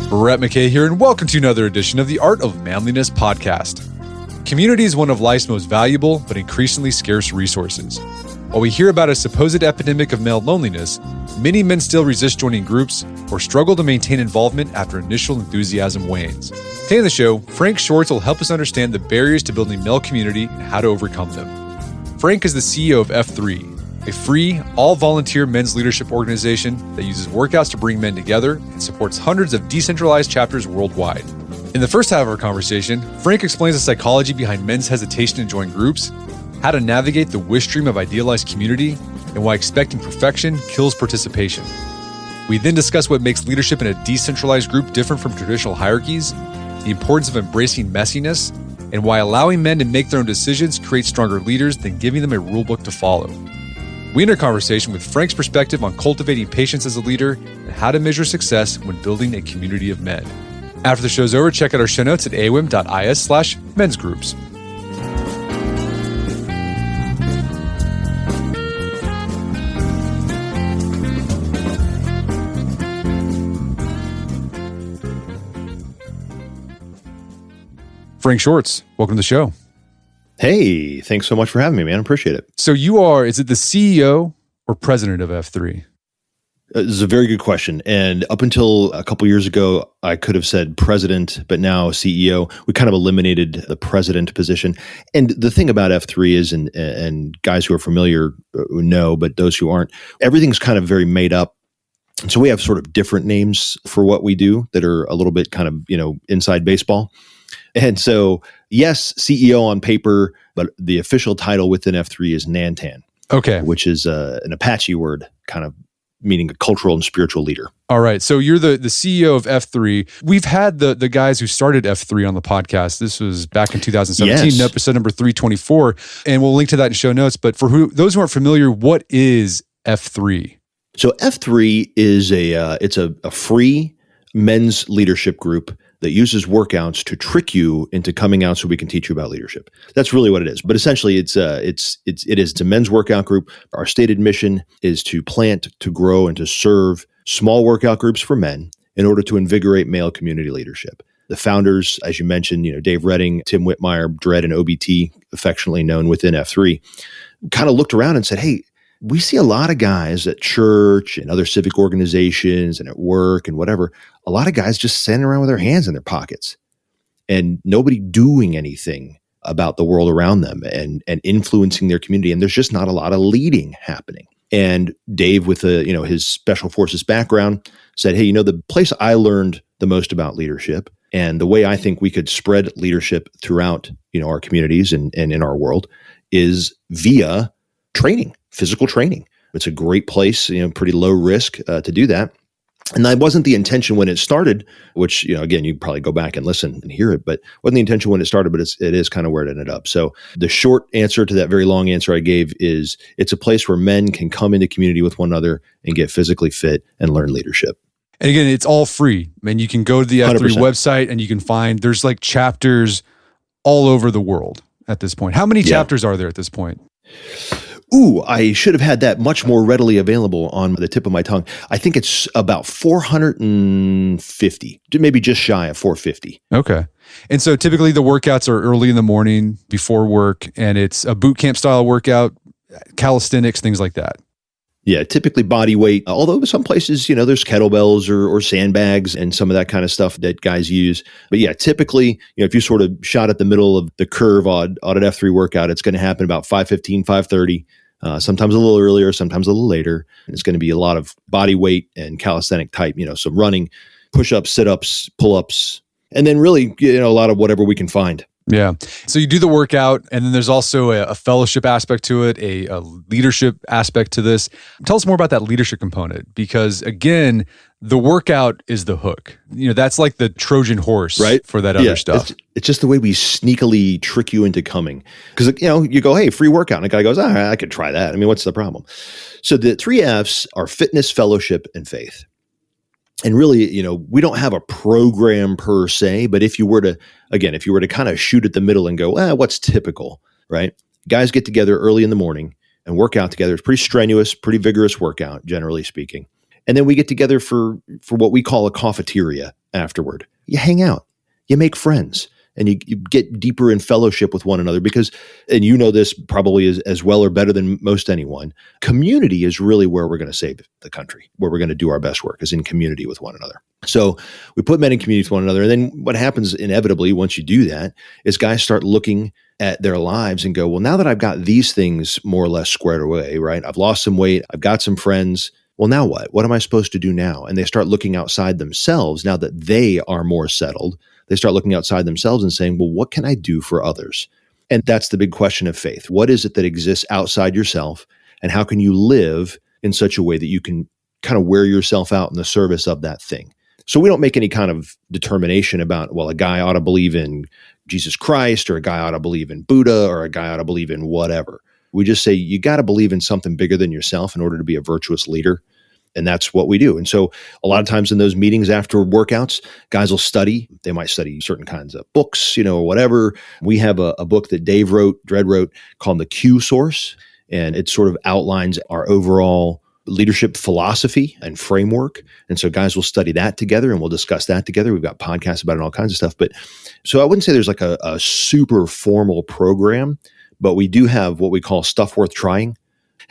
Brett McKay here, and welcome to another edition of the Art of Manliness podcast. Community is one of life's most valuable but increasingly scarce resources. While we hear about a supposed epidemic of male loneliness, many men still resist joining groups or struggle to maintain involvement after initial enthusiasm wanes. Today on the show, Frank Shorts will help us understand the barriers to building male community and how to overcome them. Frank is the CEO of F3, a free, all-volunteer men's leadership organization that uses workouts to bring men together and supports hundreds of decentralized chapters worldwide. In the first half of our conversation, Frank explains the psychology behind men's hesitation to join groups, how to navigate the wish stream of idealized community, and why expecting perfection kills participation. We then discuss what makes leadership in a decentralized group different from traditional hierarchies, the importance of embracing messiness, and why allowing men to make their own decisions creates stronger leaders than giving them a rulebook to follow. We end our conversation with Frank's perspective on cultivating patience as a leader and how to measure success when building a community of men. After the show's over, check out our show notes at awim.is/men's groups. Frank Shorts, welcome to the show. Hey, thanks so much for having me, man. I appreciate it. So you are, is it the CEO or president of F3? This is a very good question. And up until a couple years ago, I could have said president, but now CEO. We kind of eliminated the president position. And the thing about F3 is, and guys who are familiar know, but those who aren't, everything's kind of very made up. And so we have sort of different names for what we do that are a little bit kind of, inside baseball. And so, yes, CEO on paper, but the official title within F3 is Nantan. Okay. Which is an Apache word, kind of meaning a cultural and spiritual leader. All right. So you're the CEO of F3. We've had the guys who started F3 on the podcast. This was back in 2017, Yes. episode number 324. And we'll link to that in show notes. But for those who aren't familiar, what is F3? So F3 is it's a free men's leadership group that uses workouts to trick you into coming out so we can teach you about leadership. That's really what it is. But essentially, it's a men's workout group. Our stated mission is to plant, to grow, and to serve small workout groups for men in order to invigorate male community leadership. The founders, as you mentioned, Dave Redding, Tim Whitmire, Dredd, and OBT, affectionately known within F3, kind of looked around and said, hey, we see a lot of guys at church and other civic organizations and at work and whatever, a lot of guys just standing around with their hands in their pockets and nobody doing anything about the world around them and influencing their community. And there's just not a lot of leading happening. And Dave, with his special forces background, said, hey, the place I learned the most about leadership and the way I think we could spread leadership throughout, our communities and in our world is via training. Physical training. It's a great place, pretty low risk to do that. And that wasn't the intention when it started, which, again, you probably go back and listen and hear it, but wasn't the intention when it started, but it is kind of where it ended up. So the short answer to that very long answer I gave is it's a place where men can come into community with one another and get physically fit and learn leadership. And again, it's all free. And you can go to the F3 100%. website and you can find, there's like chapters all over the world at this point. How many chapters are there at this point? Ooh, I should have had that much more readily available on the tip of my tongue. I think it's about 450, maybe just shy of 450. Okay. And so typically the workouts are early in the morning before work, and it's a boot camp style workout, calisthenics, things like that. Yeah, typically body weight, although some places, there's kettlebells or sandbags and some of that kind of stuff that guys use. But yeah, typically, if you sort of shot at the middle of the curve on an F3 workout, it's going to happen about 5:15, 5:30, sometimes a little earlier, sometimes a little later. And it's going to be a lot of body weight and calisthenic type, some running, push-ups, sit-ups, pull-ups, and then really, a lot of whatever we can find. Yeah. So you do the workout, and then there's also a fellowship aspect to it, a leadership aspect to this. Tell us more about that leadership component, because again, the workout is the hook. That's like the Trojan horse, right, for that other stuff. It's just the way we sneakily trick you into coming. Because, you go, hey, free workout. And a guy goes, I could try that. I mean, what's the problem? So the 3 Fs are fitness, fellowship, and faith. And really, we don't have a program per se, but if you were to kind of shoot at the middle and go, what's typical, right? Guys get together early in the morning and work out together. It's pretty strenuous, pretty vigorous workout, generally speaking. And then we get together for what we call a cafeteria afterward. You hang out, you make friends, and you get deeper in fellowship with one another because, and you know this probably as well or better than most anyone, community is really where we're going to save the country, where we're going to do our best work is in community with one another. So we put men in community with one another. And then what happens inevitably once you do that is guys start looking at their lives and go, well, now that I've got these things more or less squared away, right? I've lost some weight. I've got some friends. Well, now what? What am I supposed to do now? And they start looking outside themselves now that they are more settled. They start looking outside themselves and saying, well, what can I do for others? And that's the big question of faith. What is it that exists outside yourself? And how can you live in such a way that you can kind of wear yourself out in the service of that thing? So we don't make any kind of determination about, well, a guy ought to believe in Jesus Christ, or a guy ought to believe in Buddha, or a guy ought to believe in whatever. We just say you got to believe in something bigger than yourself in order to be a virtuous leader. And that's what we do. And so a lot of times in those meetings after workouts, guys will study. They might study certain kinds of books, or whatever. We have a book that Dredd wrote called The Q Source. And it sort of outlines our overall leadership philosophy and framework. And so guys will study that together and we'll discuss that together. We've got podcasts about it and all kinds of stuff. But so I wouldn't say there's like a super formal program, but we do have what we call stuff worth trying.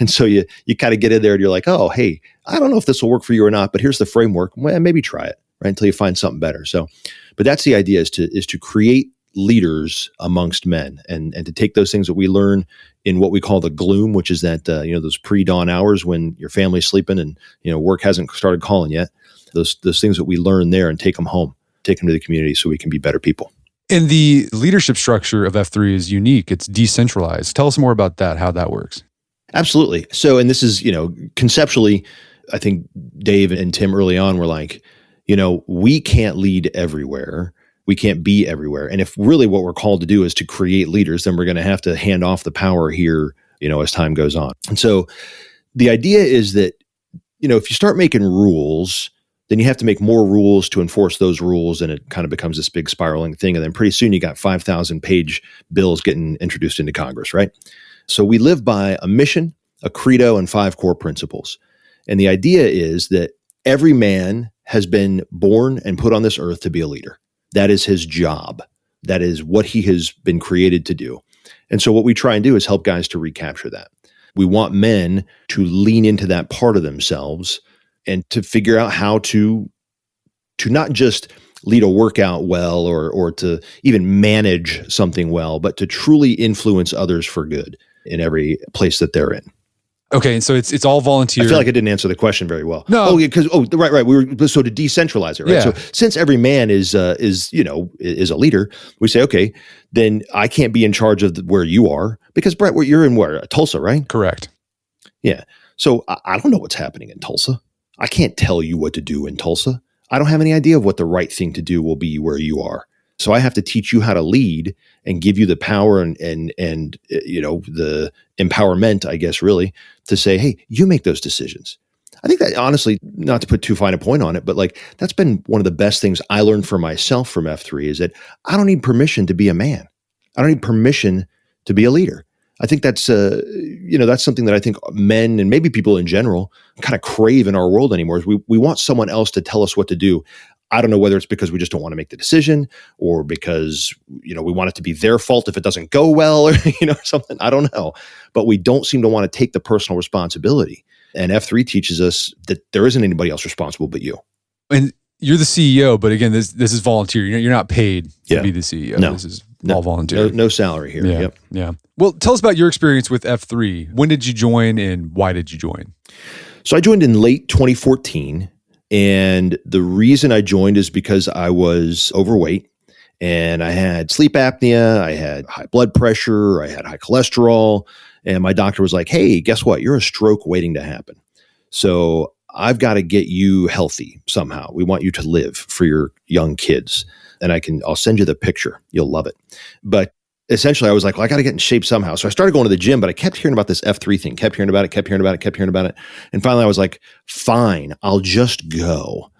And so you kind of get in there and you're like, oh, hey, I don't know if this will work for you or not, but here's the framework. Well, maybe try it, right? Until you find something better. So, but that's the idea is to create leaders amongst men and to take those things that we learn in what we call the gloom, which is that, those pre-dawn hours when your family's sleeping and, work hasn't started calling yet, those things that we learn there and take them home, take them to the community so we can be better people. And the leadership structure of F3 is unique. It's decentralized. Tell us more about that, how that works. Absolutely. So, and this is, conceptually, I think Dave and Tim early on were like, we can't lead everywhere. We can't be everywhere. And if really what we're called to do is to create leaders, then we're going to have to hand off the power here, as time goes on. And so the idea is that, if you start making rules, then you have to make more rules to enforce those rules. And it kind of becomes this big spiraling thing. And then pretty soon you got 5,000 page bills getting introduced into Congress, right? So we live by a mission, a credo, and 5 core principles. And the idea is that every man has been born and put on this earth to be a leader. That is his job. That is what he has been created to do. And so what we try and do is help guys to recapture that. We want men to lean into that part of themselves and to figure out how to not just lead a workout well or to even manage something well, but to truly influence others for good in every place that they're in. Okay, and so it's all volunteer. I feel like I didn't answer the question very well. No. Oh, yeah, because right. We were so to decentralize it, right? Yeah. So since every man is a leader, we say, okay, then I can't be in charge of where you are because Brett, you're in where? Tulsa, right? Correct. Yeah. So I don't know what's happening in Tulsa. I can't tell you what to do in Tulsa. I don't have any idea of what the right thing to do will be where you are. So I have to teach you how to lead and give you the power and the empowerment, I guess, really, to say, hey, you make those decisions. I think that honestly, not to put too fine a point on it, but like that's been one of the best things I learned for myself from F3 is that I don't need permission to be a man. I don't need permission to be a leader. I think that's that's something that I think men and maybe people in general kind of crave in our world anymore. Is we want someone else to tell us what to do. I don't know whether it's because we just don't want to make the decision or because, we want it to be their fault if it doesn't go well or, something. I don't know. But we don't seem to want to take the personal responsibility. And F3 teaches us that there isn't anybody else responsible but you. And you're the CEO, but again, this is volunteer. You're not paid to be the CEO. No. This is all volunteer. No salary here. Yeah. Yep. Yeah. Well, tell us about your experience with F3. When did you join and why did you join? So I joined in late 2014. And the reason I joined is because I was overweight and I had sleep apnea, I had high blood pressure, I had high cholesterol, and my doctor was like, hey, guess what? You're a stroke waiting to happen. So I've got to get you healthy somehow. We want you to live for your young kids. And I'll send you the picture. You'll love it. But essentially I was like, well, I got to get in shape somehow. So I started going to the gym, but I kept hearing about this F3 thing, kept hearing about it. And finally I was like, fine, I'll just go.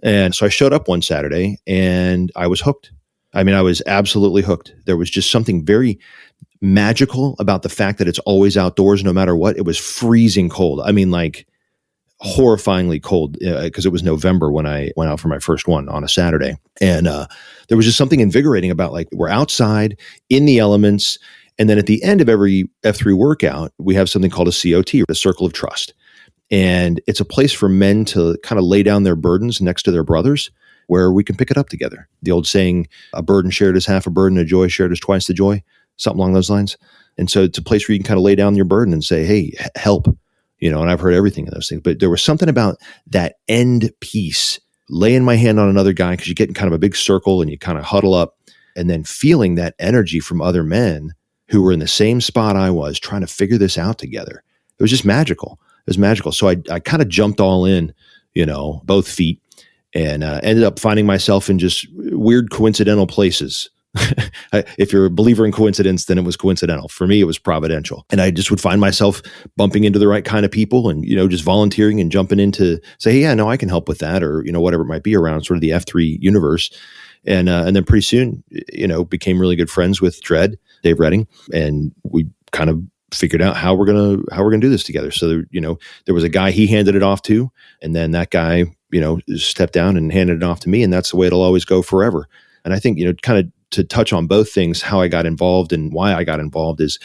And so I showed up one Saturday and I was hooked. I mean, I was absolutely hooked. There was just something very magical about the fact that it's always outdoors no matter what. It was freezing cold. I mean, like horrifyingly cold because it was November when I went out for my first one on a Saturday. And there was just something invigorating about like we're outside in the elements. And then at the end of every F3 workout, we have something called a COT, a circle of trust. And it's a place for men to kind of lay down their burdens next to their brothers where we can pick it up together. The old saying, a burden shared is half a burden, a joy shared is twice the joy, something along those lines. And so it's a place where you can kind of lay down your burden and say, hey, help, and I've heard everything of those things. But there was something about that end piece, laying my hand on another guy, because you get in kind of a big circle and you kind of huddle up, and then feeling that energy from other men who were in the same spot I was trying to figure this out together. It was just magical. It was magical. So I kind of jumped all in, both feet, and ended up finding myself in just weird coincidental places. If you're a believer in coincidence, then it was coincidental. For me, it was providential. And I just would find myself bumping into the right kind of people and, just volunteering and jumping in to say, hey, yeah, no, I can help with that, or, whatever it might be around sort of the F3 universe. And then pretty soon, became really good friends with Dave Redding, and we kind of figured out how we're gonna do this together. So there was a guy he handed it off to, and then that guy stepped down and handed it off to me, and that's the way it'll always go forever. And I think kind of to touch on both things, how I got involved and why I got involved is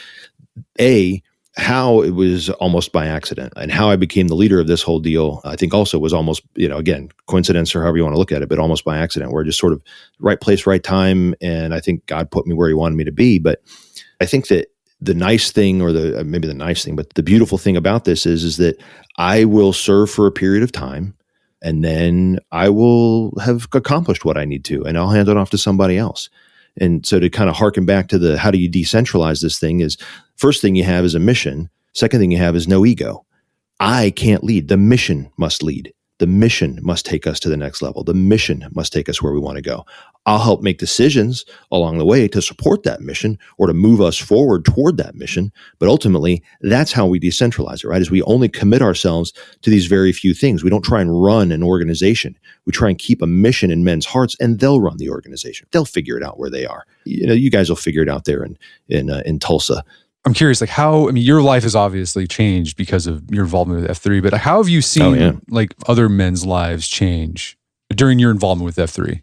how it was almost by accident, and how I became the leader of this whole deal. I think also was almost, again, coincidence or however you want to look at it, but almost by accident, where just sort of right place, right time. And I think God put me where he wanted me to be. But I think that the nice thing, or maybe the nice thing, but the beautiful thing about this is that I will serve for a period of time, and then I will have accomplished what I need to, and I'll hand it off to somebody else. And so to kind of harken back to the how do you decentralize this thing is, first thing you have is a mission. Second thing you have is no ego. I can't lead. The mission must lead. The mission must take us to the next level. The mission must take us where we want to go. I'll help make decisions along the way to support that mission or to move us forward toward that mission. But ultimately, that's how we decentralize it, right? Is we only commit ourselves to these very few things. We don't try and run an organization. We try and keep a mission in men's hearts, and they'll run the organization. They'll figure it out where they are. You guys will figure it out there in Tulsa. I'm curious, your life has obviously changed because of your involvement with F3, but how have you seen other men's lives change during your involvement with F3?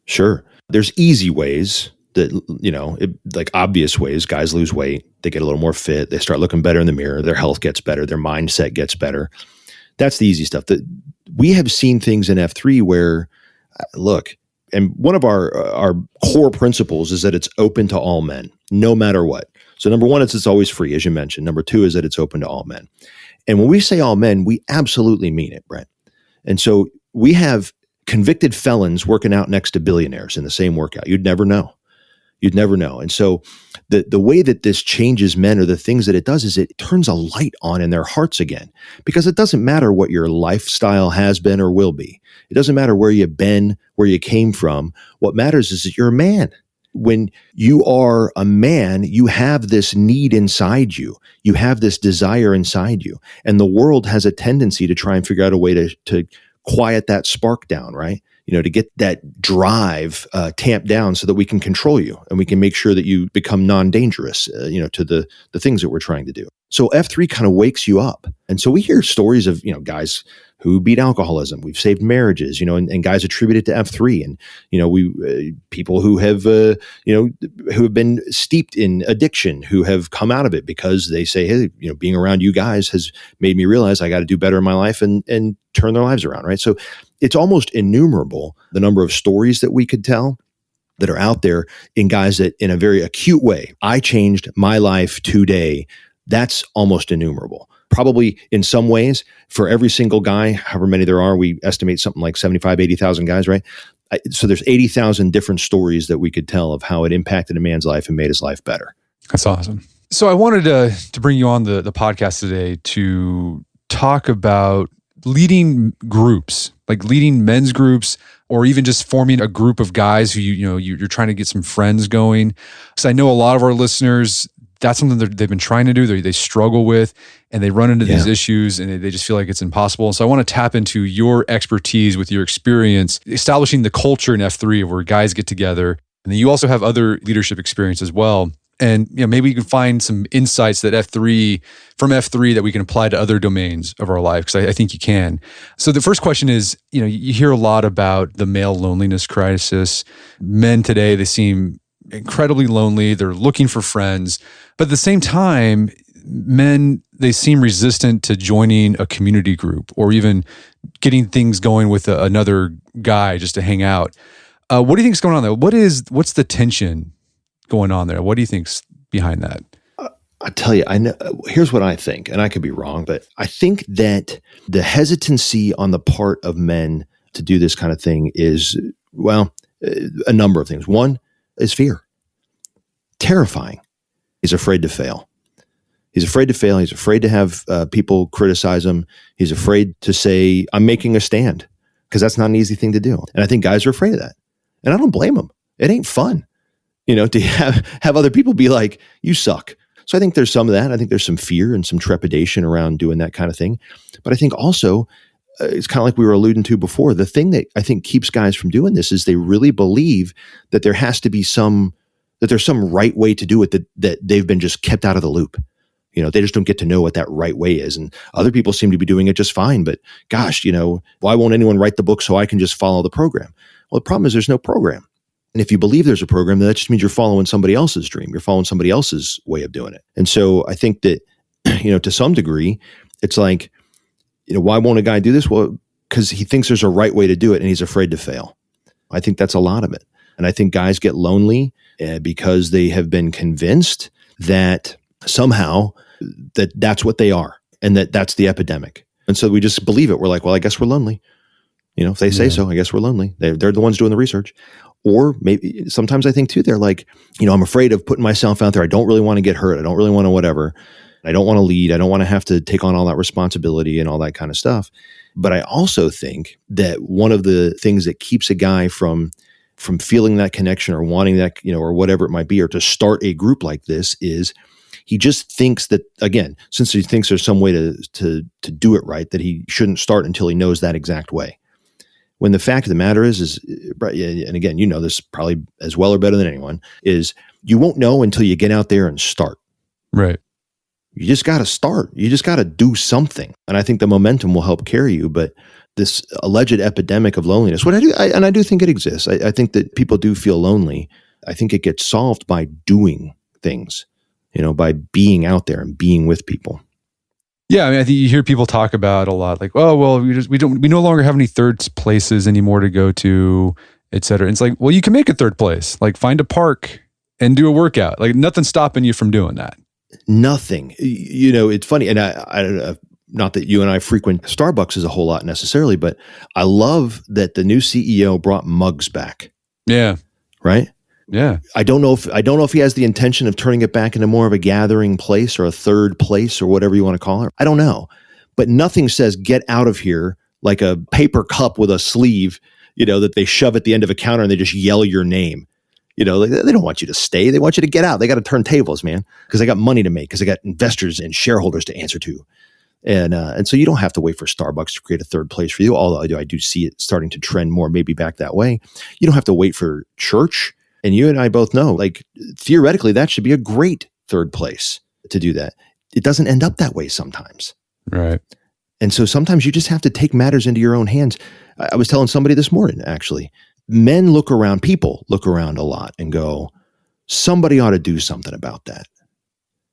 Sure. There's easy ways that, obvious ways. Guys lose weight, they get a little more fit, they start looking better in the mirror, their health gets better, their mindset gets better. That's the easy stuff. We have seen things in F3 where, look, and one of our core principles is that it's open to all men, no matter what. So number one, it's always free, as you mentioned. Number two is that it's open to all men. And when we say all men, we absolutely mean it, Brent. And so we have convicted felons working out next to billionaires in the same workout. You'd never know. And so the way that this changes men, or the things that it does, is it turns a light on in their hearts again. Because it doesn't matter what your lifestyle has been or will be. It doesn't matter where you've been, where you came from. What matters is that you're a man. When you are a man, you have this need inside you. You have this desire inside you. And the world has a tendency to try and figure out a way to quiet that spark down, right? To get that drive tamped down so that we can control you and we can make sure that you become non-dangerous, to the things that we're trying to do. So F3 kind of wakes you up. And so we hear stories of, guys who beat alcoholism. We've saved marriages, and guys attribute it to F3. And, people who have, who have been steeped in addiction, who have come out of it because they say, hey, being around you guys has made me realize I got to do better in my life and turn their lives around, right? So it's almost innumerable, the number of stories that we could tell that are out there in guys that, in a very acute way, I changed my life today. That's almost innumerable. Probably in some ways, for every single guy, however many there are, we estimate something like 75, 80,000 guys, right? So there's 80,000 different stories that we could tell of how it impacted a man's life and made his life better. That's awesome. So I wanted to bring you on the podcast today to talk about leading groups, like leading men's groups, or even just forming a group of guys who you're trying to get some friends going. Because I know a lot of our listeners, that's something that they've been trying to do, they struggle with, and they run into these issues and they just feel like it's impossible. And so I want to tap into your expertise with your experience, establishing the culture in F3 where guys get together. And then you also have other leadership experience as well. And maybe we can find some insights that from F3 that we can apply to other domains of our life, because I think you can. So the first question is, you hear a lot about the male loneliness crisis. Men today, they seem incredibly lonely. They're looking for friends. But at the same time, men, they seem resistant to joining a community group or even getting things going with another guy just to hang out. What do you think is going on there? What's the tension going on there? What do you think's behind that? I tell you, I know. Here's what I think, and I could be wrong, but I think that the hesitancy on the part of men to do this kind of thing is, a number of things. One is fear. Terrifying. He's afraid to fail. He's afraid to fail. He's afraid to have people criticize him. He's afraid to say, I'm making a stand, because that's not an easy thing to do. And I think guys are afraid of that. And I don't blame them. It ain't fun, to have other people be like, you suck. So I think there's some of that. I think there's some fear and some trepidation around doing that kind of thing. But I think also, it's kind of like we were alluding to before, the thing that I think keeps guys from doing this is they really believe that there has to be that there's some right way to do it, that they've been just kept out of the loop. They just don't get to know what that right way is. And other people seem to be doing it just fine. But gosh, why won't anyone write the book so I can just follow the program? Well, the problem is there's no program. And if you believe there's a program, then that just means you're following somebody else's dream. You're following somebody else's way of doing it. And so I think that, to some degree, it's like, why won't a guy do this? Well, because he thinks there's a right way to do it and he's afraid to fail. I think that's a lot of it. And I think guys get lonely because they have been convinced that somehow that's what they are and that's the epidemic. And so we just believe it. We're like, well, I guess we're lonely. If they say so, I guess we're lonely. They're the ones doing the research. Or maybe sometimes I think too, they're like, I'm afraid of putting myself out there. I don't really want to get hurt. I don't really want to whatever. I don't want to lead. I don't want to have to take on all that responsibility and all that kind of stuff. But I also think that one of the things that keeps a guy from feeling that connection or wanting that, or whatever it might be, or to start a group like this is he just thinks that, again, since he thinks there's some way to do it right, that he shouldn't start until he knows that exact way. When the fact of the matter is, and again, this probably as well or better than anyone, is you won't know until you get out there and start. Right. You just got to start. You just got to do something. And I think the momentum will help carry you. But this alleged epidemic of loneliness, I do think it exists. I think that people do feel lonely. I think it gets solved by doing things, by being out there and being with people. Yeah, I think you hear people talk about a lot, like, oh, well, we no longer have any third places anymore to go to, et cetera. And it's like, well, you can make a third place, like find a park and do a workout. Like nothing's stopping you from doing that. Nothing. It's funny, and I don't know, not that you and I frequent Starbucks as a whole lot necessarily, but I love that the new CEO brought mugs back. Yeah. Right? Yeah. I don't know if he has the intention of turning it back into more of a gathering place or a third place or whatever you want to call it. I don't know. But nothing says get out of here like a paper cup with a sleeve, that they shove at the end of a counter and they just yell your name. They don't want you to stay. They want you to get out. They got to turn tables, man, because they got money to make, because they got investors and shareholders to answer to. And so you don't have to wait for Starbucks to create a third place for you, although I do see it starting to trend more maybe back that way. You don't have to wait for church. And you and I both know, like, theoretically, that should be a great third place to do that. It doesn't end up that way sometimes. Right. And so sometimes you just have to take matters into your own hands. I was telling somebody this morning, actually, people look around a lot and go, somebody ought to do something about that.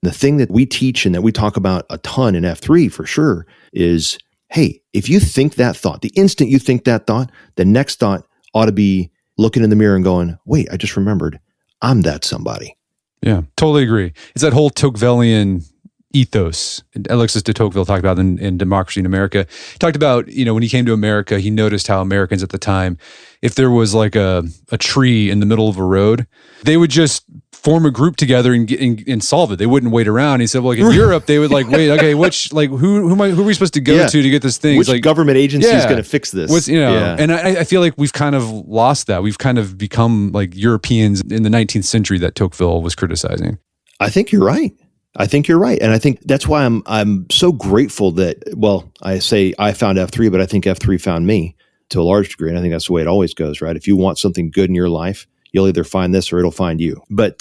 The thing that we teach and that we talk about a ton in F3 for sure is, hey, if you think that thought, the instant you think that thought, the next thought ought to be looking in the mirror and going, wait, I just remembered, I'm that somebody. Yeah, totally agree. It's that whole Tocquevillian ethos. Alexis de Tocqueville talked about in Democracy in America. He talked about, when he came to America, he noticed how Americans at the time, if there was like a tree in the middle of a road, they would just form a group together and solve it. They wouldn't wait around. He said, well, like in Europe, they would like, wait, okay, who are we supposed to go to get this thing? Which like, government agency is going to fix this? And I feel like we've kind of lost that. We've kind of become like Europeans in the 19th century that Tocqueville was criticizing. I think you're right. And I think that's why I'm so grateful that, well, I say I found F3, but I think F3 found me to a large degree. And I think that's the way it always goes, right? If you want something good in your life, You'll either find this or it'll find you. But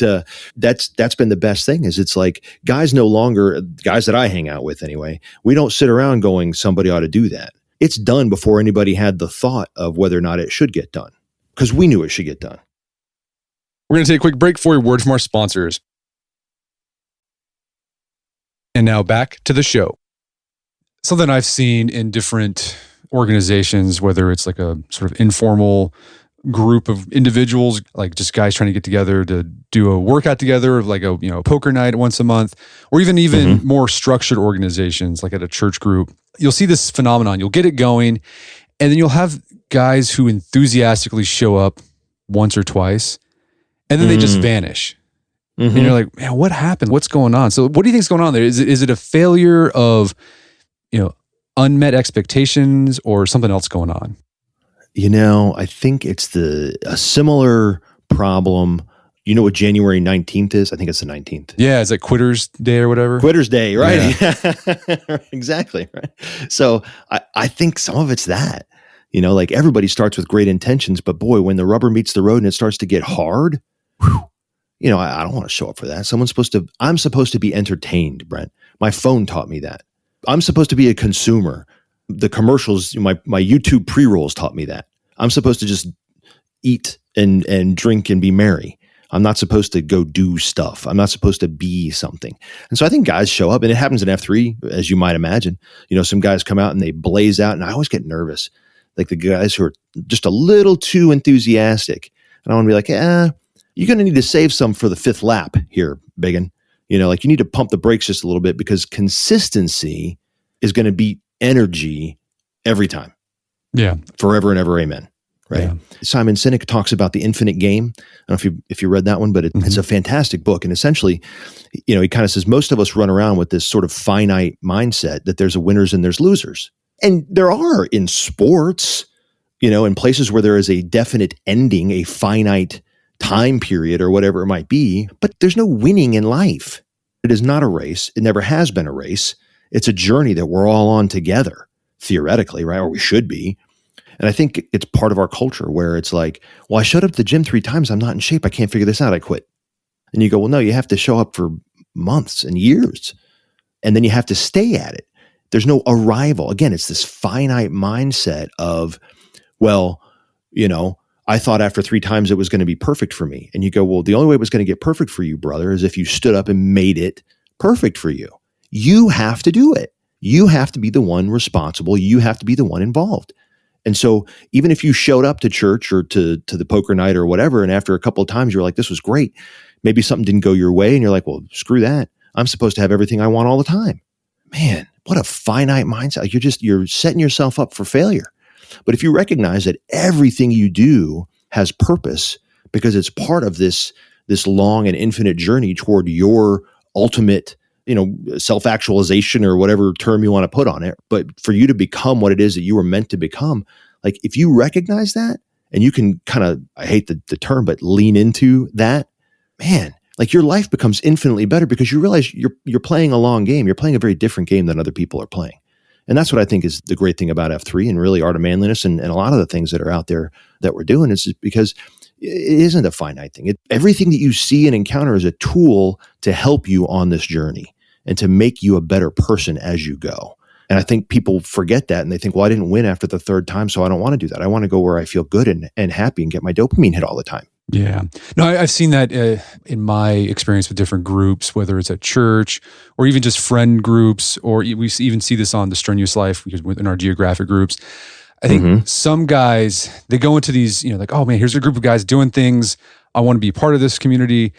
that's been the best thing is it's like guys that I hang out with anyway, we don't sit around going, somebody ought to do that. It's done before anybody had the thought of whether or not it should get done because we knew it should get done. We're going to take a quick break for a word from our sponsors. And now back to the show. Something I've seen in different organizations, whether it's like a sort of informal group of individuals, like just guys trying to get together to do a workout together, like a poker night once a month, or even more structured organizations, like at a church group. You'll see this phenomenon. You'll get it going, and then you'll have guys who enthusiastically show up once or twice, and then they just vanish. And you're like, man, what happened? What's going on? So what do you think is going on there? Is it a failure of, unmet expectations or something else going on? I think it's a similar problem. You know what January 19th is? I think it's the 19th. Yeah, it's like Quitter's Day or whatever. Quitter's Day, right? Yeah. Exactly, right? So I think some of it's that. Like everybody starts with great intentions, but boy, when the rubber meets the road and it starts to get hard, I don't want to show up for that. I'm supposed to be entertained, Brent. My phone taught me that. I'm supposed to be a consumer. The commercials, my YouTube pre-rolls taught me that. I'm supposed to just eat and drink and be merry. I'm not supposed to go do stuff. I'm not supposed to be something. And so I think guys show up, and it happens in F3, as you might imagine. Some guys come out and they blaze out, and I always get nervous. Like the guys who are just a little too enthusiastic. And I want to be like, you're going to need to save some for the fifth lap here, biggin. Like you need to pump the brakes just a little bit because consistency is going to beat energy every time. Yeah. Forever and ever. Amen. Right. Yeah. Simon Sinek talks about the infinite game. I don't know if you read that one, but it's a fantastic book. And essentially, he kind of says most of us run around with this sort of finite mindset that there's a winners and there's losers. And there are in sports, in places where there is a definite ending, a finite time period or whatever it might be, but there's no winning in life. It is not a race. It never has been a race. It's a journey that we're all on together, theoretically, right? Or we should be. And I think it's part of our culture where it's like, well, I showed up at the gym 3 times. I'm not in shape. I can't figure this out. I quit. And you go, well, no, you have to show up for months and years. And then you have to stay at it. There's no arrival. Again, it's this finite mindset of, well, I thought after 3 times it was going to be perfect for me. And you go, well, the only way it was going to get perfect for you, brother, is if you stood up and made it perfect for you. You have to do it. You have to be the one responsible. You have to be the one involved. And so even if you showed up to church or to the poker night or whatever, and after a couple of times you're like, this was great. Maybe something didn't go your way and you're like, well, screw that. I'm supposed to have everything I want all the time. Man, what a finite mindset. You're setting yourself up for failure. But if you recognize that everything you do has purpose because it's part of this long and infinite journey toward your ultimate, self-actualization or whatever term you want to put on it, but for you to become what it is that you were meant to become, like if you recognize that and you can kind of, I hate the term, but lean into that, man, like your life becomes infinitely better because you realize you're playing a long game. You're playing a very different game than other people are playing. And that's what I think is the great thing about F3 and really Art of Manliness and a lot of the things that are out there that we're doing is because it isn't a finite thing. Everything that you see and encounter is a tool to help you on this journey and to make you a better person as you go. And I think people forget that and they think, well, I didn't win after the 3rd time, so I don't want to do that. I want to go where I feel good and happy and get my dopamine hit all the time. Yeah. No, I've seen that in my experience with different groups, whether it's at church or even just friend groups, or we even see this on the Strenuous Life because within our geographic groups. I think some guys, they go into these, like, oh man, here's a group of guys doing things. I want to be a part of this community.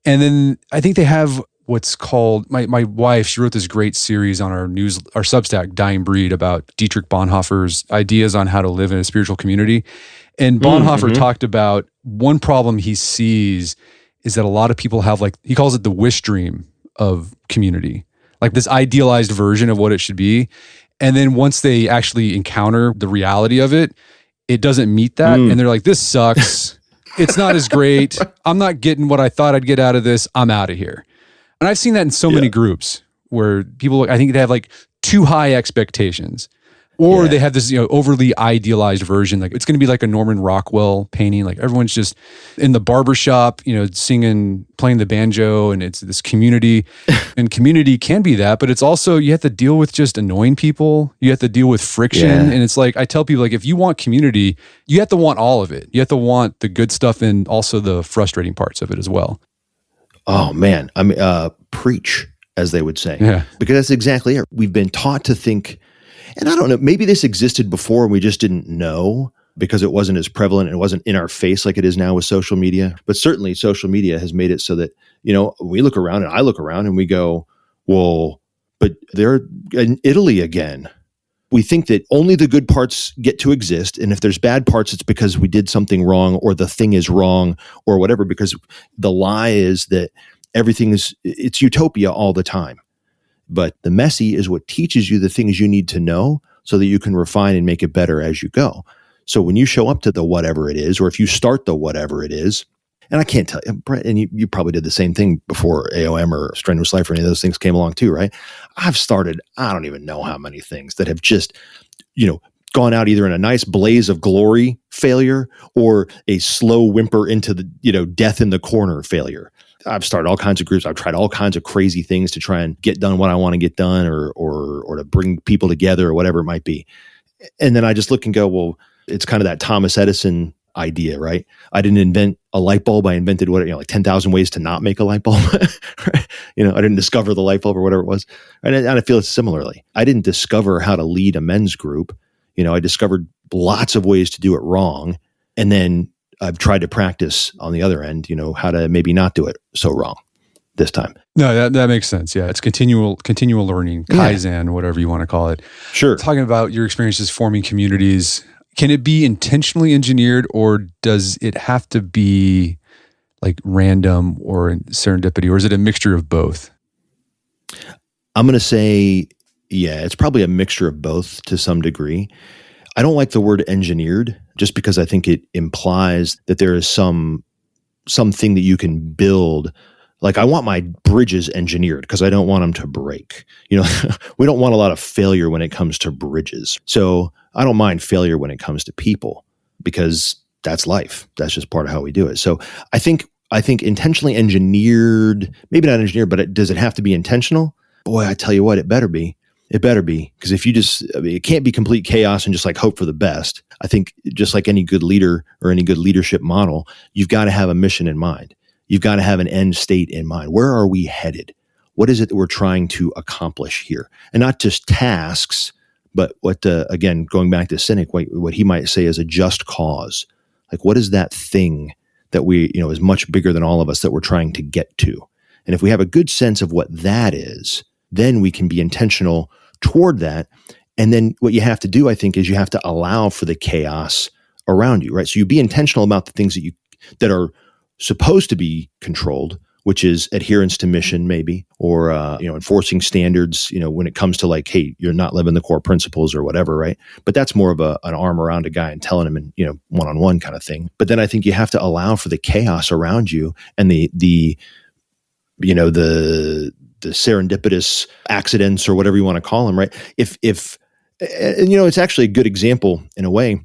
And then I think they have what's called, my wife, she wrote this great series on our Substack, Dying Breed, about Dietrich Bonhoeffer's ideas on how to live in a spiritual community. And Bonhoeffer talked about one problem he sees is that a lot of people have, like, he calls it the wish dream of community, like this idealized version of what it should be. And then once they actually encounter the reality of it, it doesn't meet that. And they're like, this sucks. It's not as great. I'm not getting what I thought I'd get out of this. I'm out of here. And I've seen that in so many groups where people, I think they have like too high expectations. Or Yeah. they have this, overly idealized version. Like it's going to be like a Norman Rockwell painting. Like everyone's just in the barbershop, singing, playing the banjo, and it's this community. And community can be that, but it's also, you have to deal with just annoying people. You have to deal with friction. Yeah. And it's like, I tell people, like, if you want community, you have to want all of it. You have to want the good stuff and also the frustrating parts of it as well. Oh man. I mean, preach, as they would say. Yeah. Because that's exactly it. We've been taught to think, and I don't know, maybe this existed before and we just didn't know because it wasn't as prevalent and it wasn't in our face like it is now with social media. But certainly social media has made it so that, we look around and I look around and we go, well, but they're in Italy again. We think that only the good parts get to exist. And if there's bad parts, it's because we did something wrong or the thing is wrong or whatever, because the lie is that it's utopia all the time. But the messy is what teaches you the things you need to know so that you can refine and make it better as you go. So when you show up to the whatever it is, or if you start the whatever it is, and I can't tell you, Brett, and you probably did the same thing before AOM or Strenuous Life or any of those things came along too, right? I've started, I don't even know how many things that have just, gone out either in a nice blaze of glory failure or a slow whimper into the, death in the corner failure. I've started all kinds of groups. I've tried all kinds of crazy things to try and get done what I want to get done or to bring people together or whatever it might be. And then I just look and go, well, it's kind of that Thomas Edison idea, right? I didn't invent a light bulb. I invented like 10,000 ways to not make a light bulb. I didn't discover the light bulb or whatever it was. And I feel it similarly. I didn't discover how to lead a men's group. I discovered lots of ways to do it wrong. And then I've tried to practice on the other end, how to maybe not do it so wrong this time. No, that makes sense. Yeah. It's continual learning, Kaizen, whatever you want to call it. Sure. Talking about your experiences forming communities, can it be intentionally engineered or does it have to be like random or serendipity, or is it a mixture of both? I'm going to say, yeah, it's probably a mixture of both to some degree. I don't like the word engineered just because I think it implies that there is something that you can build. Like I want my bridges engineered because I don't want them to break. We don't want a lot of failure when it comes to bridges. So I don't mind failure when it comes to people because that's life. That's just part of how we do it. So I think intentionally engineered, maybe not engineered, but does it have to be intentional? Boy, I tell you what, it better be. It better be, because if you it can't be complete chaos and just like hope for the best. I think just like any good leader or any good leadership model, you've got to have a mission in mind. You've got to have an end state in mind. Where are we headed? What is it that we're trying to accomplish here? And not just tasks, but what, again, going back to Cynic, what he might say is a just cause. Like, what is that thing that is much bigger than all of us that we're trying to get to? And if we have a good sense of what that is, then we can be intentional toward that. And then what you have to do, I think, is you have to allow for the chaos around you, right? So you be intentional about the things that are supposed to be controlled, which is adherence to mission, maybe, or enforcing standards. When it comes to like, hey, you're not living the core principles or whatever, right? But that's more of an arm around a guy and telling him, and one-on-one kind of thing. But then I think you have to allow for the chaos around you and the serendipitous accidents or whatever you want to call them, right? If it's actually a good example in a way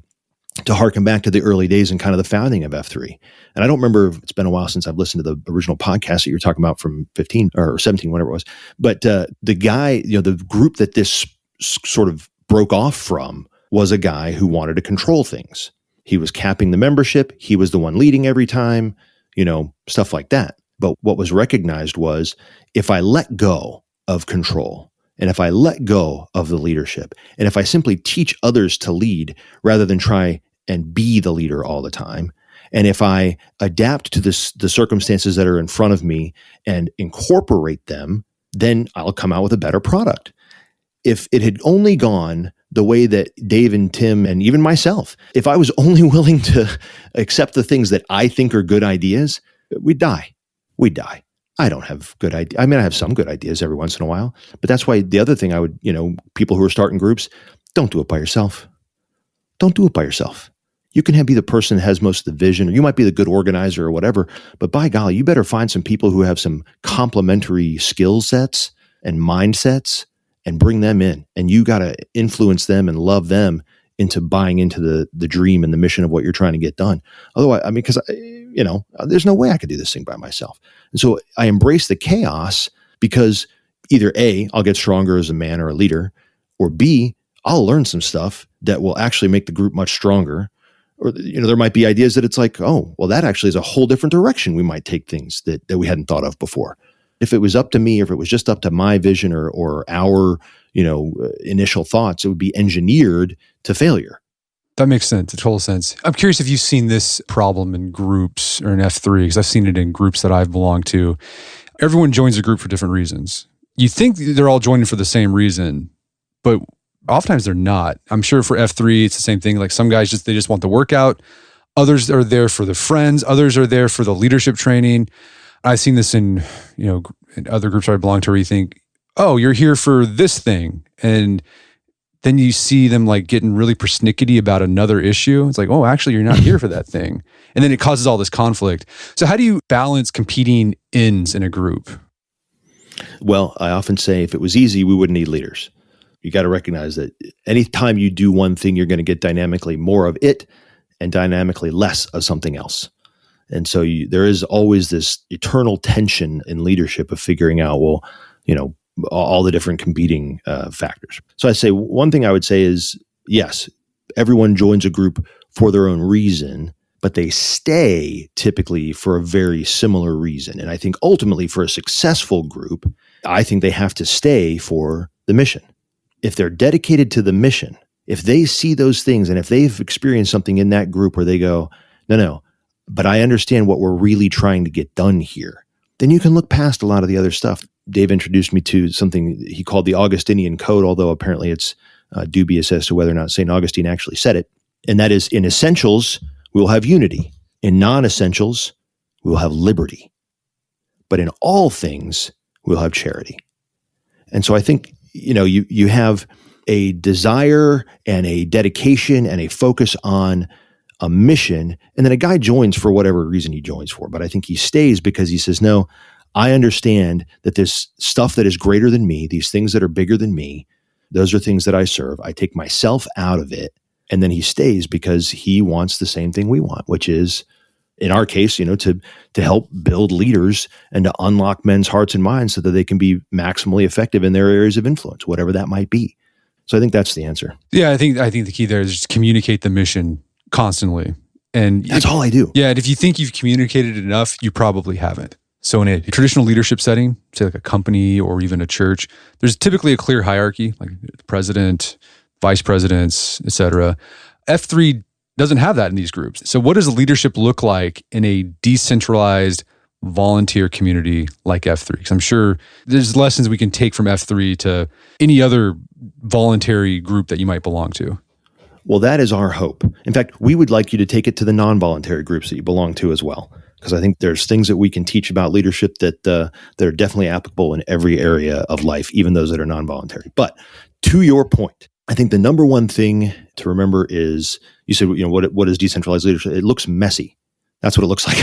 to harken back to the early days and kind of the founding of F3. And I don't remember, it's been a while since I've listened to the original podcast that you're talking about from 15 or 17, whatever it was. But the guy, the group that this sort of broke off from was a guy who wanted to control things. He was capping the membership. He was the one leading every time, stuff like that. But what was recognized was if I let go of control and if I let go of the leadership and if I simply teach others to lead rather than try and be the leader all the time, and if I adapt to the circumstances that are in front of me and incorporate them, then I'll come out with a better product. If it had only gone the way that Dave and Tim and even myself, if I was only willing to accept the things that I think are good ideas, we'd die. I don't have good ideas. I mean, I have some good ideas every once in a while, but that's why the other thing I would, people who are starting groups, don't do it by yourself. Don't do it by yourself. You can be the person that has most of the vision, or you might be the good organizer or whatever, but by golly, you better find some people who have some complementary skill sets and mindsets and bring them in. And you got to influence them and love them into buying into the dream and the mission of what you're trying to get done. Otherwise, I mean, because, there's no way I could do this thing by myself. And so I embrace the chaos because either A, I'll get stronger as a man or a leader, or B, I'll learn some stuff that will actually make the group much stronger. Or, there might be ideas that it's like, oh, well, that actually is a whole different direction we might take things that we hadn't thought of before. If it was up to me, or if it was just up to my vision or our, initial thoughts, it would be engineered to failure. That makes sense. Total sense. I'm curious if you've seen this problem in groups or in F3, because I've seen it in groups that I've belonged to. Everyone joins a group for different reasons. You think they're all joining for the same reason, but oftentimes they're not. I'm sure for F3, it's the same thing. Like some guys they just want the workout. Others are there for the friends. Others are there for the leadership training. I've seen this in other groups I belong to where you think, oh, you're here for this thing. And then you see them like getting really persnickety about another issue. It's like, oh, actually, you're not here for that thing. And then it causes all this conflict. So how do you balance competing ends in a group? Well, I often say if it was easy, we wouldn't need leaders. You got to recognize that anytime you do one thing, you're going to get dynamically more of it and dynamically less of something else. And so there is always this eternal tension in leadership of figuring out, all the different competing factors. So I say one thing I would say is, yes, everyone joins a group for their own reason, but they stay typically for a very similar reason. And I think ultimately for a successful group, I think they have to stay for the mission. If they're dedicated to the mission, if they see those things and if they've experienced something in that group where they go, no, but I understand what we're really trying to get done here, then you can look past a lot of the other stuff. Dave introduced me to something he called the Augustinian Code, although apparently it's dubious as to whether or not St. Augustine actually said it. And that is, in essentials, we will have unity. In non-essentials, we will have liberty. But in all things, we'll have charity. And so I think, you have a desire and a dedication and a focus on a mission, and then a guy joins for whatever reason he joins for. But I think he stays because he says, no, I understand that this stuff that is greater than me, these things that are bigger than me, those are things that I serve. I take myself out of it. And then he stays because he wants the same thing we want, which is, in our case, to help build leaders and to unlock men's hearts and minds so that they can be maximally effective in their areas of influence, whatever that might be. So I think that's the answer. Yeah, I think the key there is just communicate the mission constantly. And that's all I do. Yeah, and if you think you've communicated enough, you probably haven't. So in a traditional leadership setting, say like a company or even a church, there's typically a clear hierarchy, like the president, vice presidents, et cetera. F3 doesn't have that in these groups. So what does leadership look like in a decentralized volunteer community like F3? Because I'm sure there's lessons we can take from F3 to any other voluntary group that you might belong to. Well, that is our hope. In fact, we would like you to take it to the non-voluntary groups that you belong to as well, because I think there's things that we can teach about leadership that are definitely applicable in every area of life, even those that are non-voluntary. But to your point, I think the number one thing to remember is, you said, what is decentralized leadership? It looks messy. That's what it looks like.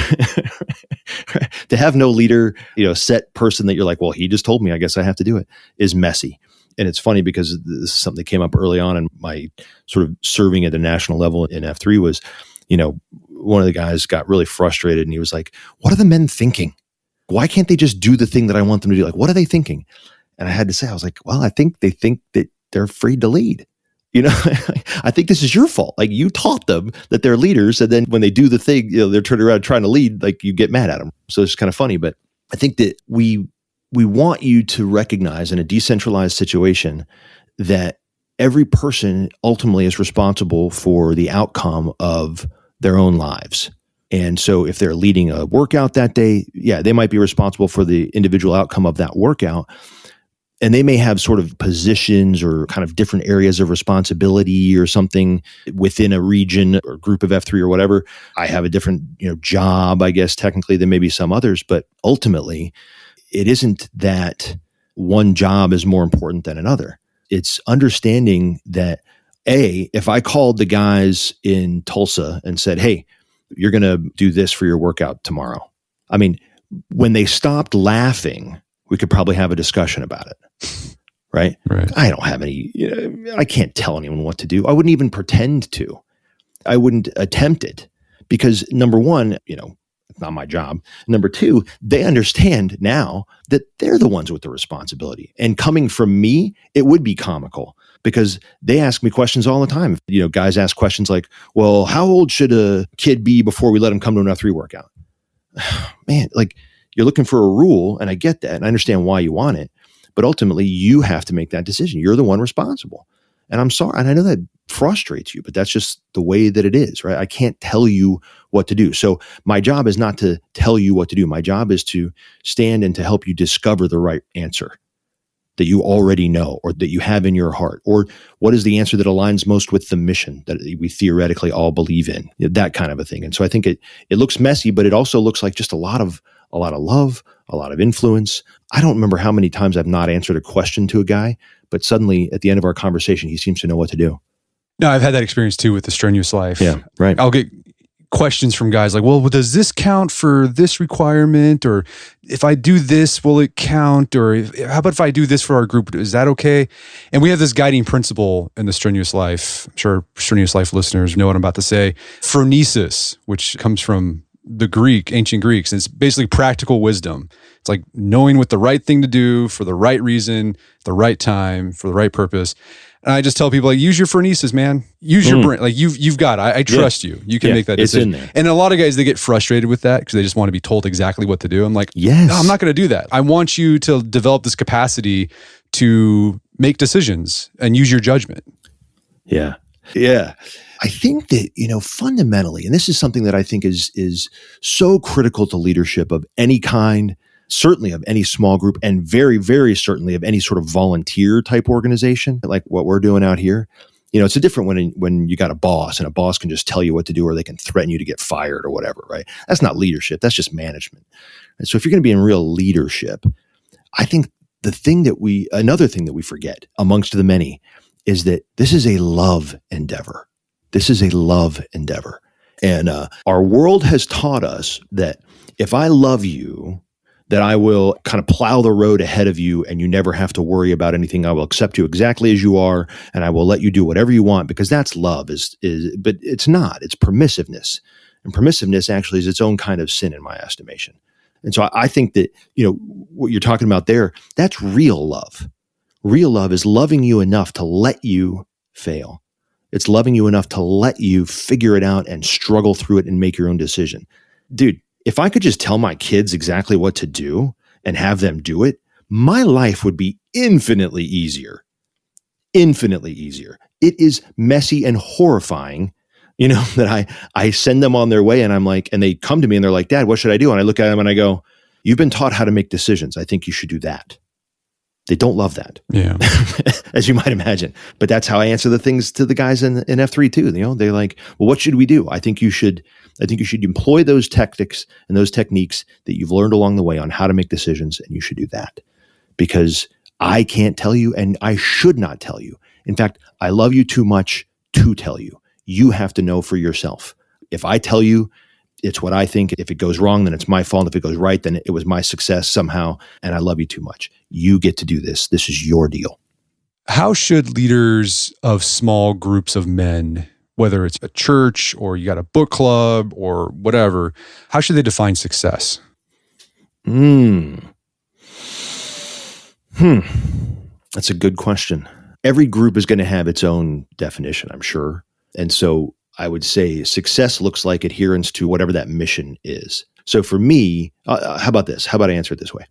To have no leader, set person that you're like, well, he just told me, I guess I have to do it, is messy. And it's funny because this is something that came up early on in my sort of serving at the national level in F3 was, one of the guys got really frustrated and he was like, what are the men thinking? Why can't they just do the thing that I want them to do? Like, what are they thinking? And I had to say, I was like, well, I think they think that they're afraid to lead. I think this is your fault. Like, you taught them that they're leaders. And then when they do the thing, they're turning around trying to lead, like, you get mad at them. So it's kind of funny, but I think that we want you to recognize in a decentralized situation that every person ultimately is responsible for the outcome of their own lives. And so if they're leading a workout that day, yeah, they might be responsible for the individual outcome of that workout. And they may have sort of positions or kind of different areas of responsibility or something within a region or group of F3 or whatever. I have a different, job, I guess, technically than maybe some others, but ultimately it isn't that one job is more important than another. It's understanding that, if I called the guys in Tulsa and said, hey, you're going to do this for your workout tomorrow. I mean, when they stopped laughing, we could probably have a discussion about it, right? Right. I don't have any, I can't tell anyone what to do. I wouldn't even pretend to. I wouldn't attempt it because number one, it's not my job. Number two, they understand now that they're the ones with the responsibility. And coming from me, it would be comical because they ask me questions all the time. Guys ask questions like, well, how old should a kid be before we let him come to an F3 workout? Man, like you're looking for a rule, and I get that, and I understand why you want it, but ultimately you have to make that decision. You're the one responsible. And I'm sorry, and I know that frustrates you, but that's just the way that it is, right? I can't tell you what to do. So my job is not to tell you what to do. My job is to stand and to help you discover the right answer that you already know or that you have in your heart, or what is the answer that aligns most with the mission that we theoretically all believe in, that kind of a thing. And so I think it looks messy, but it also looks like just a lot of love, a lot of influence. I don't remember how many times I've not answered a question to a guy, but suddenly at the end of our conversation, he seems to know what to do. No, I've had that experience too with the strenuous life. Yeah, right. I'll get questions from guys like, well, does this count for this requirement? Or if I do this, will it count? Or how about if I do this for our group? Is that okay? And we have this guiding principle in the strenuous life. I'm sure strenuous life listeners know what I'm about to say. Phronesis, which comes from the ancient Greeks. And it's basically practical wisdom. It's like knowing what the right thing to do for the right reason, the right time, for the right purpose. And I just tell people, like, use your phronesis, man. Use your brain. Like you've got it. I trust you. You can make that decision. It's in there. And a lot of guys, they get frustrated with that because they just want to be told exactly what to do. I'm like, yes. No, I'm not going to do that. I want you to develop this capacity to make decisions and use your judgment. Yeah. Yeah. I think that, fundamentally, and this is something that I think is so critical to leadership of any kind, certainly of any small group, and very, very certainly of any sort of volunteer type organization, like what we're doing out here. It's a different when you got a boss, and a boss can just tell you what to do, or they can threaten you to get fired or whatever, right? That's not leadership. That's just management. And so if you're going to be in real leadership, I think another thing that we forget amongst the many is that this is a love endeavor. This is a love endeavor. And our world has taught us that if I love you, that I will kind of plow the road ahead of you and you never have to worry about anything. I will accept you exactly as you are, and I will let you do whatever you want, because that's love but it's not. It's permissiveness. And permissiveness actually is its own kind of sin in my estimation. And so I think that, what you're talking about there, that's real love. Real love is loving you enough to let you fail. It's loving you enough to let you figure it out and struggle through it and make your own decision. Dude, if I could just tell my kids exactly what to do and have them do it, my life would be infinitely easier. Infinitely easier. It is messy and horrifying, that I send them on their way and I'm like, and they come to me and they're like, Dad, what should I do? And I look at them and I go, you've been taught how to make decisions. I think you should do that. They don't love that. Yeah. As you might imagine. But that's how I answer the things to the guys in F3 too. They're like, well, what should we do? I think you should employ those tactics and those techniques that you've learned along the way on how to make decisions, and you should do that. Because I can't tell you, and I should not tell you. In fact, I love you too much to tell you. You have to know for yourself. If I tell you, it's what I think. If it goes wrong, then it's my fault. If it goes right, then it was my success somehow, and I love you too much. You get to do this. This is your deal. How should leaders of small groups of men, whether it's a church or you got a book club or whatever, how should they define success? That's a good question. Every group is going to have its own definition, I'm sure. And so I would say success looks like adherence to whatever that mission is. So for me, how about this? How about I answer it this way?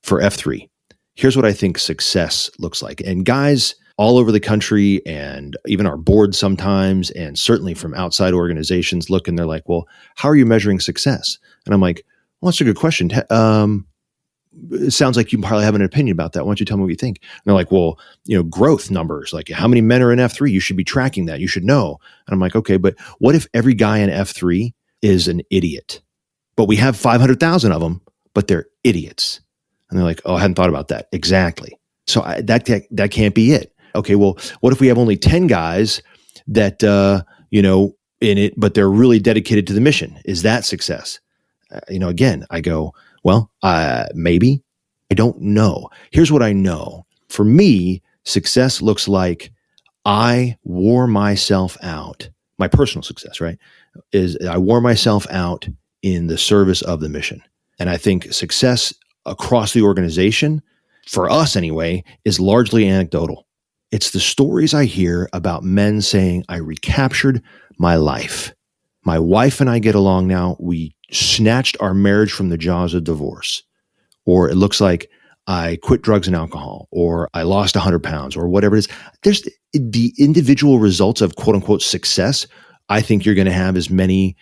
For F3, here's what I think success looks like. And guys all over the country, and even our board sometimes, and certainly from outside organizations look and they're like, well, how are you measuring success? And I'm like, well, that's a good question. It sounds like you probably have an opinion about that. Why don't you tell me what you think? And they're like, well, growth numbers, like how many men are in F3? You should be tracking that. You should know. And I'm like, okay, but what if every guy in F3 is an idiot? But we have 500,000 of them, but they're idiots. And they're like, oh, I hadn't thought about that. Exactly. So that can't be it. Okay, well, what if we have only 10 guys that, in it, but they're really dedicated to the mission? Is that success? Again, I go, well, maybe. I don't know. Here's what I know. for me, success looks like I wore myself out. My personal success, right, is I wore myself out in the service of the mission. And I think success across the organization, for us anyway, is largely anecdotal. It's the stories I hear about men saying, I recaptured my life. My wife and I get along now. We snatched our marriage from the jaws of divorce. Or it looks like I quit drugs and alcohol, or I lost 100 pounds, or whatever it is. There's the individual results of quote unquote success. I think you're going to have as many,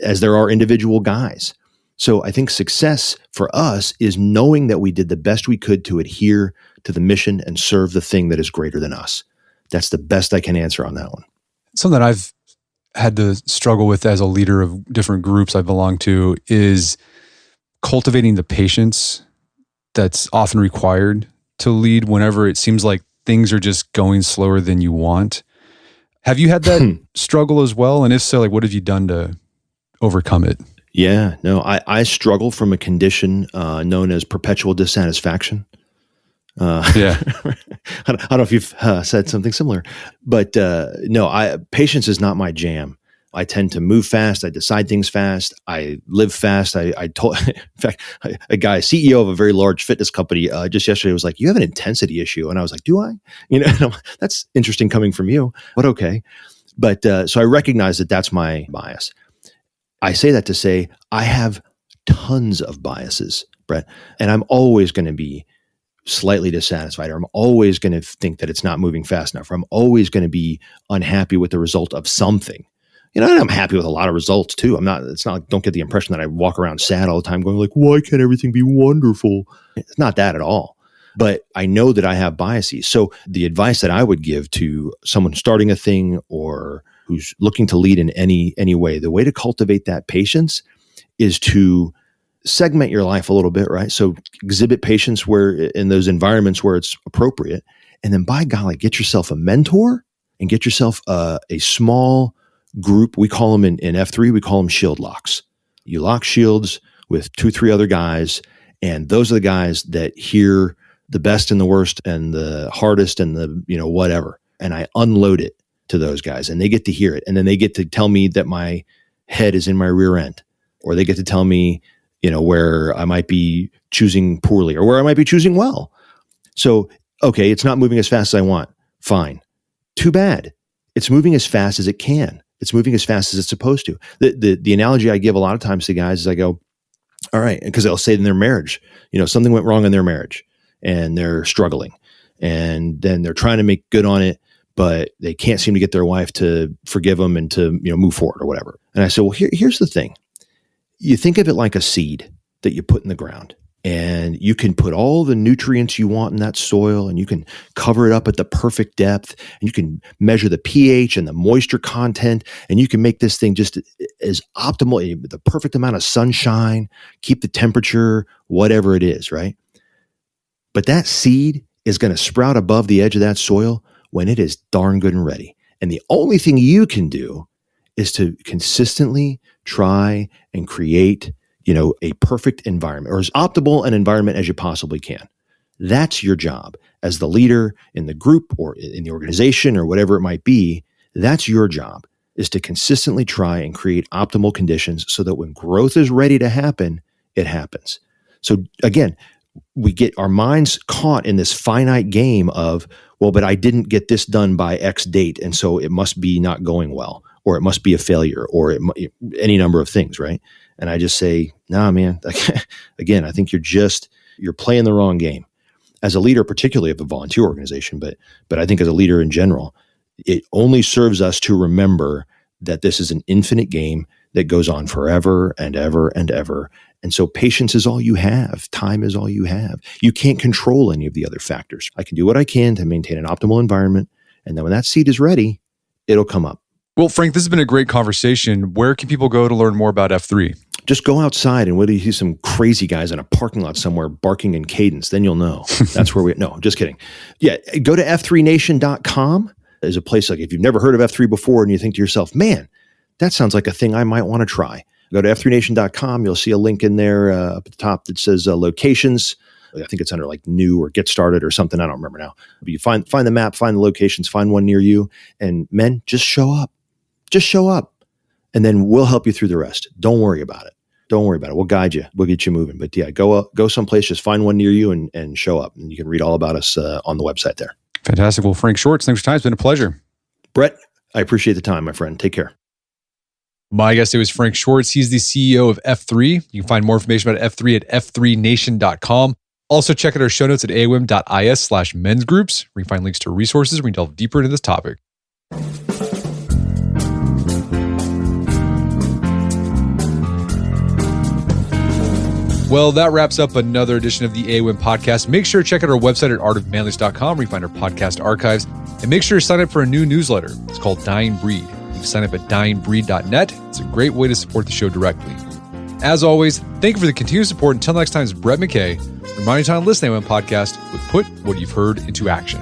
as there are individual guys. So I think success for us is knowing that we did the best we could to adhere to the mission and serve the thing that is greater than us. That's the best I can answer on that one. Something that I've had to struggle with as a leader of different groups I belong to is cultivating the patience that's often required to lead whenever it seems like things are just going slower than you want. Have you had that struggle as well? And if so, like, what have you done to overcome it? Yeah, no, I struggle from a condition known as perpetual dissatisfaction. Yeah. I don't know if you've said something similar, but no, patience is not my jam. I tend to move fast. I decide things fast. I live fast. I told, in fact, a guy, CEO of a very large fitness company, just yesterday was like, "You have an intensity issue," and I was like, "Do I?" That's interesting coming from you, but okay. But so I recognize that that's my bias. I say that to say I have tons of biases, Brett, and I'm always going to be slightly dissatisfied, or I'm always going to think that it's not moving fast enough, or I'm always going to be unhappy with the result of something. And I'm happy with a lot of results too. It's not, don't get the impression that I walk around sad all the time going like, why can't everything be wonderful? It's not that at all. But I know that I have biases. So the advice that I would give to someone starting a thing or who's looking to lead in any way, the way to cultivate that patience is to segment your life a little bit, right? So exhibit patience where in those environments where it's appropriate. And then by golly, get yourself a mentor and get yourself a small group. We call them in F3, we call them shield locks. You lock shields with 2-3 other guys, and those are the guys that hear the best and the worst and the hardest and the, whatever. And I unload it to those guys and they get to hear it. And then they get to tell me that my head is in my rear end, or they get to tell me, where I might be choosing poorly or where I might be choosing well. So, okay, it's not moving as fast as I want. Fine. Too bad. It's moving as fast as it can. It's moving as fast as it's supposed to. The analogy I give a lot of times to guys is I go, all right, because they'll say in their marriage, something went wrong in their marriage and they're struggling and then they're trying to make good on it, but they can't seem to get their wife to forgive them and to, move forward or whatever. And I said, well, here's the thing. You think of it like a seed that you put in the ground. And you can put all the nutrients you want in that soil and you can cover it up at the perfect depth and you can measure the pH and the moisture content and you can make this thing just as optimal, the perfect amount of sunshine, keep the temperature, whatever it is, right? But that seed is going to sprout above the edge of that soil when it is darn good and ready. And the only thing you can do is to consistently try and create a perfect environment or as optimal an environment as you possibly can. That's your job as the leader in the group or in the organization or whatever it might be. That's your job, is to consistently try and create optimal conditions so that when growth is ready to happen, it happens. So again, we get our minds caught in this finite game of, well, but I didn't get this done by X date. And so it must be not going well, or it must be a failure, or any number of things, right? And I just say, nah, man, again, I think you're playing the wrong game. As a leader, particularly of a volunteer organization, but I think as a leader in general, it only serves us to remember that this is an infinite game that goes on forever and ever and ever. And so patience is all you have. Time is all you have. You can't control any of the other factors. I can do what I can to maintain an optimal environment. And then when that seed is ready, it'll come up. Well, Frank, this has been a great conversation. Where can people go to learn more about F3? Just go outside and whether you see some crazy guys in a parking lot somewhere barking in cadence, then you'll know. That's where no, I'm just kidding. Yeah, go to f3nation.com. There's a place like if you've never heard of F3 before and you think to yourself, man, that sounds like a thing I might want to try. Go to f3nation.com. You'll see a link in there up at the top that says locations. I think it's under like new or get started or something. I don't remember now. But you find the map, find the locations, find one near you, and men, just show up. Just show up. And then we'll help you through the rest. Don't worry about it. Don't worry about it. We'll guide you. We'll get you moving. But yeah, go someplace, just find one near you and show up. And you can read all about us on the website there. Fantastic. Well, Frank Shorts, thanks for your time. It's been a pleasure. Brett, I appreciate the time, my friend. Take care. My guest today was Frank Shorts. He's the CEO of F3. You can find more information about F3 at f3nation.com. Also, check out our show notes at aom.is/men's groups, where you can find links to resources where we can delve deeper into this topic. Well, that wraps up another edition of the AOM podcast. Make sure to check out our website at artofmanliness.com, where you find our podcast archives. And make sure to sign up for a new newsletter. It's called Dying Breed. You can sign up at dyingbreed.net. It's a great way to support the show directly. As always, thank you for the continued support. Until next time, it's Brett McKay, reminding you to listen to the AOM podcast with Put What You've Heard into Action.